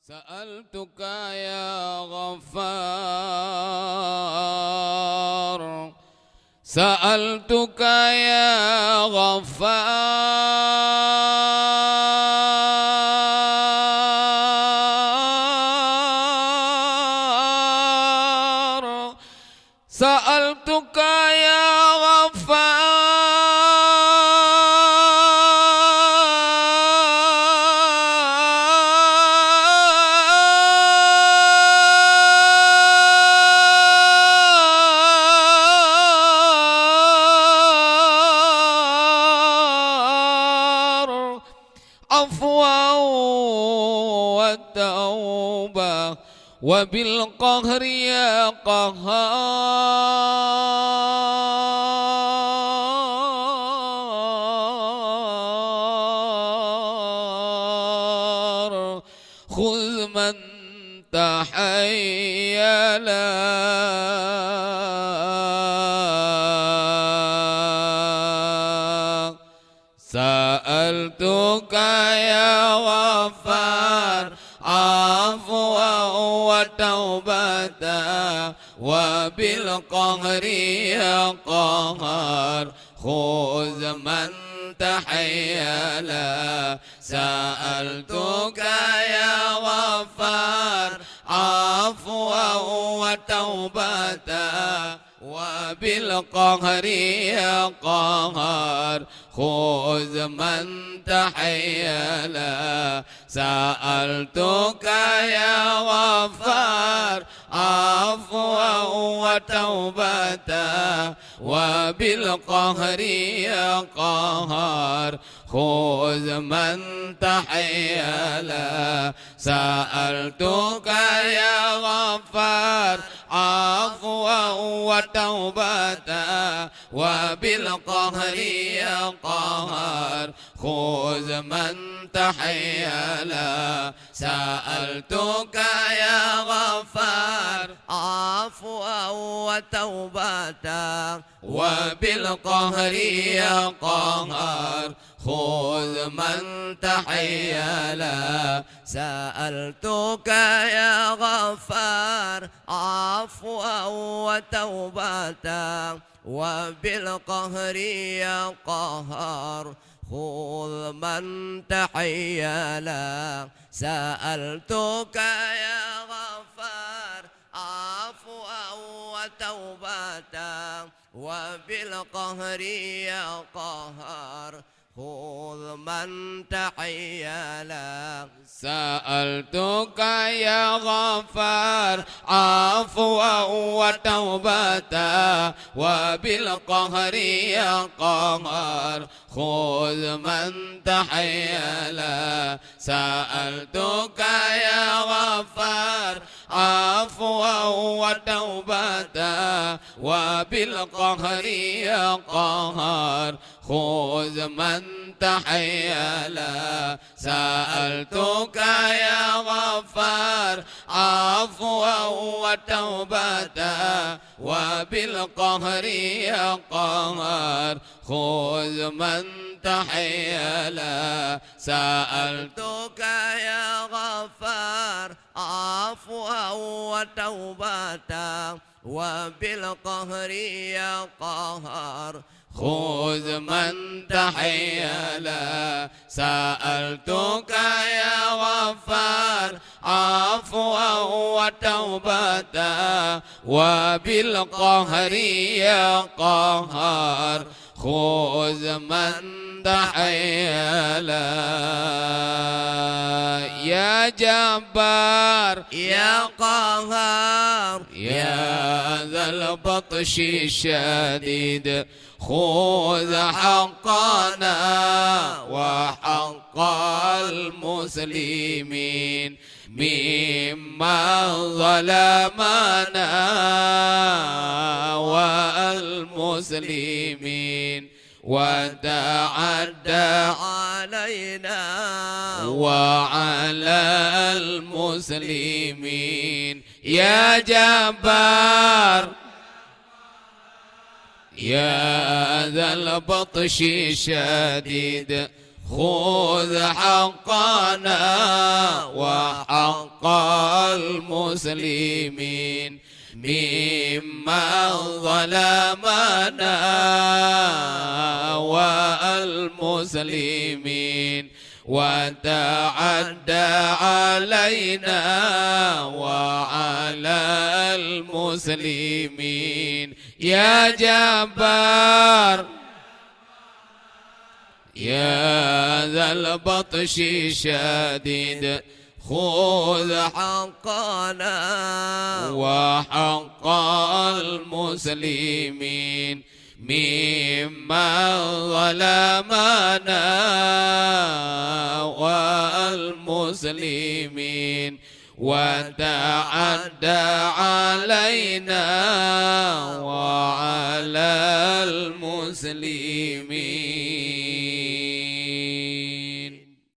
سألتك يا غفار، سألتك يا غفار، سألتك يا غفار عفوا والتوبة وبالقهر يا قهار خذ من تحيلا سألتك يا غفار عفوا وتوبة وبالقهر يا قهار خذ من تحيلا سألتك يا غفار عفوا وتوبة وبالقهر يا قهار خذ من تحيلا سألتك يا غفار عفوا وتوبة وبالقهر يا قهار خذ من تحيلا سألتك يا غفار عفوا وتوبة وبالقهر يا قهار خذ من تحيلا سألتك يا غفار عفوا وتوبة وبالقهر يا قهار خذ من تحيلا سألتك يا غفار عفوا وتوبة وبالقهر يا قهار خذ من تحيلا سألتك يا غفار عفوا وتوبة وبالقهر يا قهار خذ من تحيلا سألتك يا غفار عفوا وتوبة وبالقهر يا قهار خذ من تحيلا سألتك يا غفار عفوا وتوبة وبالقهر يا قهار خذ من تحيلا سألتك يا غفار عفوا وتوبة وبالقهر يا قهار خذ من تحيلا سألتك يا غفار عفوا وتوبة وبالقهر يا قهار خذ من تحيلا سألتك يا غفار عفوا وتوبة وبالقهر يا قهار خذ من تحيلا يا جبار يا قهار يا ذا البطش الشديد خذ حقنا وحق المسلمين ممن ظلمنا والمسلمين وتعدى علينا وعلى المسلمين يا جبار يا ذا البطش الشديد خذ حقنا وحق المسلمين ممن ظلمنا والمسلمين وتعدى علينا وعلى المسلمين يا جبار يا ذا البطش الشديد خذ حقنا وحق المسلمين ممن ظلمنا والمسلمين وتعدى علينا وعلى المسلمين